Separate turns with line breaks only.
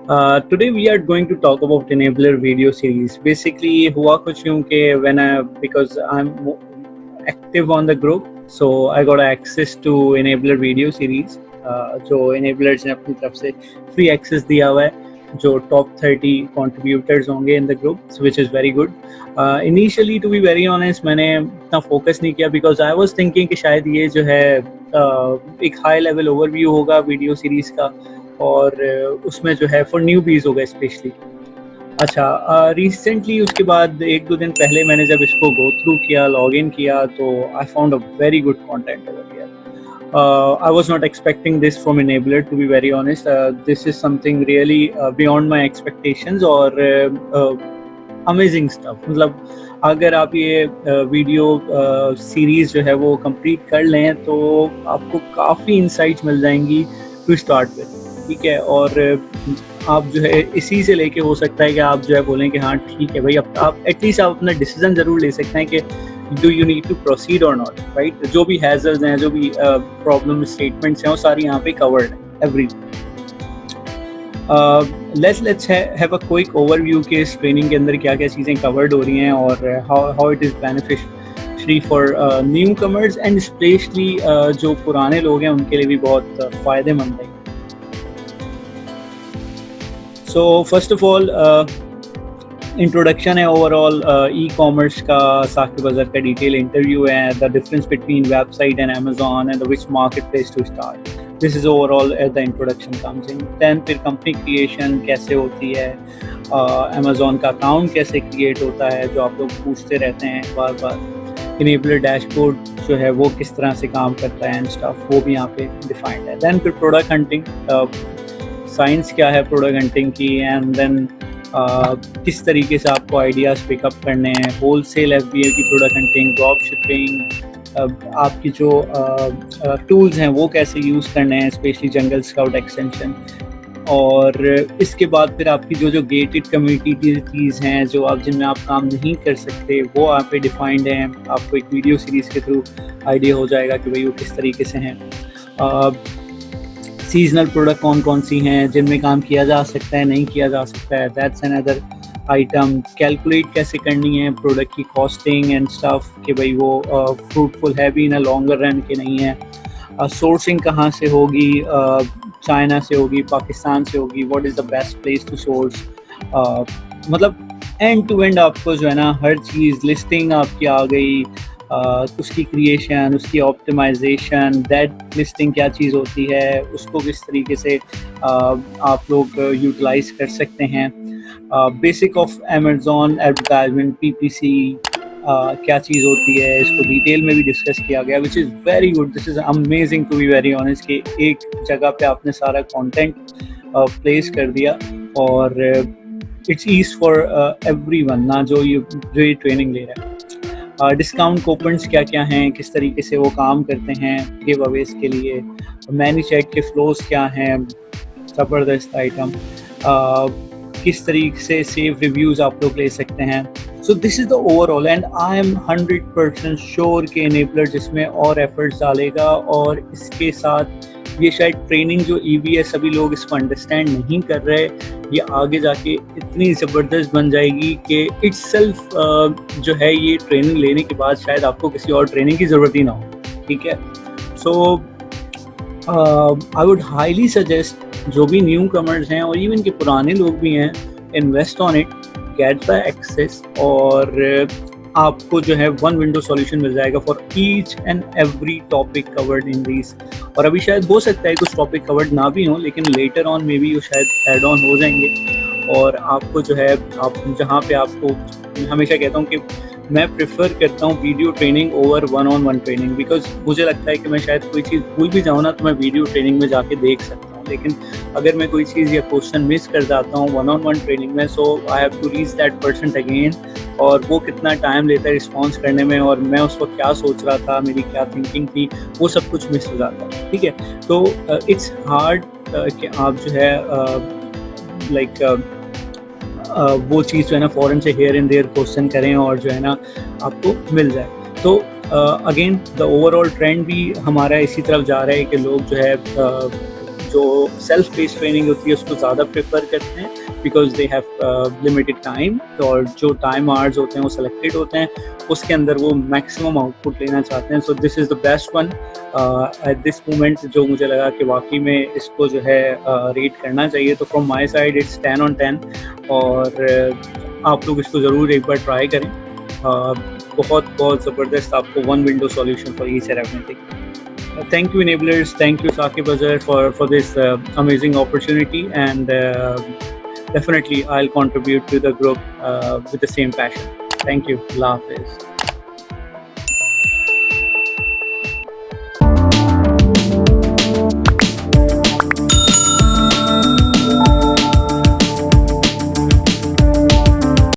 Today we are going to talk about enabler video series. Basically हुआ कुछ यूं कि because I'm active on the group, so I got access to enabler video series. जो enablers ने अपनी तरफ से free access दिया हुआ है, जो top 30 contributors होंगे in the group, which is very good. Initially to be very honest मैंने इतना focus नहीं किया because I was thinking कि शायद ये जो है एक high level overview होगा video series का और उसमें जो है फॉर न्यूबीज होगा स्पेशली। अच्छा, रिसेंटली उसके बाद एक दो दिन पहले मैंने जब इसको गो थ्रू किया, लॉग इन किया, तो I found a very good content over here. I was not expecting this from enabler to be very honest. This is something really beyond my expectations और अमेजिंग स्टफ। मतलब अगर आप ये video series जो है वो कंप्लीट कर लें तो आपको काफ़ी इंसाइट्स मिल जाएंगी टू स्टार्ट विद, ठीक है। और आप जो है इसी से लेके हो सकता है कि आप जो है बोलें कि हाँ ठीक है भाई, अब आप एटलीस्ट आप अपना डिसीजन ज़रूर ले सकते हैं कि do you need to proceed और नॉट, राइट। जो भी हैज़र्ड्स हैं, जो भी प्रॉब्लम स्टेटमेंट्स हैं, वो सारी यहाँ पे कवर्ड है every. Let's have a quick overview कि इस ट्रेनिंग के अंदर क्या क्या चीज़ें कवर्ड हो रही हैं और how it is beneficial for new commerce and specially जो पुराने लोग हैं उनके लिए भी बहुत फ़ायदेमंद है। So first of all introduction है ओवरऑल ई-कॉमर्स का, साकिब अजहर का डिटेल इंटरव्यू है, the difference between website and Amazon and which market place to start. This is overall the introduction comes in. Then फिर कंपनी क्रिएशन कैसे होती है, Amazon का account कैसे क्रिएट होता है जो आप लोग पूछते रहते हैं बार बार। इनेबलर डैशबोर्ड जो है वो किस तरह से काम करता है एंड स्टफ, वो भी यहाँ पे डिफाइंड है। दैन फिर प्रोडक्ट हंटिंग, साइंस क्या है प्रोडक्ट हंटिंग की, एंड देन किस तरीके से आपको आइडियाज़ पिकअप करने हैं, होल सेल FBA की प्रोडक्ट हंटिंग, ड्रॉप शिपिंग, आपकी जो टूल्स हैं वो कैसे यूज़ करने हैं, स्पेशली जंगल स्काउट एक्सटेंशन। और इसके बाद फिर आपकी जो गेटेड कम्युनिटीज़ हैं जो आप जिनमें आप काम नहीं कर सकते वो आप पे डिफाइंड हैं। आपको एक वीडियो सीरीज़ के थ्रू आइडिया हो जाएगा कि भाई वो किस तरीके से हैं। सीजनल प्रोडक्ट कौन कौन सी हैं जिनमें काम किया जा सकता है, नहीं किया जा सकता है, दैट्स अनदर आइटम। कैलकुलेट कैसे करनी है प्रोडक्ट की कॉस्टिंग एंड स्टफ कि भाई वो फ्रूटफुल है भी इन अ लॉन्गर रन के नहीं है। सोर्सिंग कहाँ से होगी, चाइना से होगी, पाकिस्तान से होगी, what is the best place to source. मतलब एंड टू एंड आपको जो है ना हर चीज़, लिस्टिंग आपकी आ गई, उसकी क्रिएशन, उसकी ऑप्टिमाइजेशन, दैट लिस्टिंग क्या चीज़ होती है, उसको किस तरीके से आप लोग यूटिलाइज कर सकते हैं। Basic of Amazon advertisement, PPC क्या चीज़ होती है, इसको डिटेल में भी डिस्कस किया गया, which is very good. This is amazing to be very honest कि एक जगह पे आपने सारा कंटेंट प्लेस कर दिया और इट्स ईज फॉर एवरीवन ना जो ये ट्रेनिंग ले रहा है। डिस्काउंट कूपन्स क्या क्या हैं, किस तरीके से वो काम करते हैं गिव अवेज के लिए, मैनी चैट के फ्लोज क्या हैं, ज़बरदस्त आइटम। किस तरीके से सेव रिव्यूज़ आप लोग ले सकते हैं। So this is the overall and I am 100% sure कि एनेबलर जिसमें और एफर्ट्स डालेगा और इसके साथ ये शायद ट्रेनिंग जो EVS अभी लोग इसको अंडरस्टैंड नहीं कर रहे, ये आगे जाके इतनी ज़बरदस्त बन जाएगी कि इट्सेल्फ जो है ये ट्रेनिंग लेने के बाद शायद आपको किसी और ट्रेनिंग की ज़रूरत ही ना हो, ठीक है। सो आई वुड हाईली सजेस्ट जो भी न्यू कमर्स हैं और इवन के पुराने लोग भी हैं, invest on it, get the access और आपको जो है वन विंडो सॉल्यूशन मिल जाएगा for each and every topic covered in this. और अभी शायद हो सकता है कुछ टॉपिक कवर्ड ना भी हो, लेकिन लेटर ऑन मे बी वो शायद एड ऑन हो जाएंगे। और आपको जो है आप जहाँ पे आपको हमेशा कहता हूँ कि मैं प्रेफर करता हूँ video training over one on one training, because मुझे लगता है कि मैं शायद कोई चीज़ भूल भी जाऊँ ना तो मैं वीडियो ट्रेनिंग में जाके देख सकता हूँ, लेकिन अगर मैं कोई चीज़ या क्वेश्चन मिस कर जाता हूँ वन-on-one ट्रेनिंग में, so I have to reach that person again, और वो कितना टाइम लेता है रिस्पॉन्स करने में और मैं उस वक्त क्या सोच रहा था, मेरी क्या थिंकिंग थी, वो सब कुछ मिस हो जाता है, ठीक है। तो इट्स हार्ड कि आप जो है वो चीज़ जो है ना फ़ौरन से हेयर एंड देयर क्वेश्चन करें और जो है ना आपको मिल जाए। तो अगेन द ओवरऑल ट्रेंड भी हमारा इसी तरफ जा रहा है कि लोग जो है जो सेल्फ पेस ट्रेनिंग होती है उसको ज़्यादा प्रेफर करते हैं, because they have limited time, और जो टाइम आवर्स होते हैं वो सेलेक्टेड होते हैं, उसके अंदर वो मैक्सिमम आउटपुट लेना चाहते हैं. So this is the best one at this moment, जो मुझे लगा कि वाकई में इसको जो है रेट करना चाहिए. तो from my side it's 10 on 10, और आप लोग इसको ज़रूर एक बार ट्राई करें. बहुत बहुत ज़बरदस्त आपको one window solution for each and everything. Thank you, enablers. Thank you, 𝗧𝗶𝗶𝗶𝗲, for this amazing opportunity, and definitely I'll contribute to the group with the same passion. Thank you. Allah Hafiz.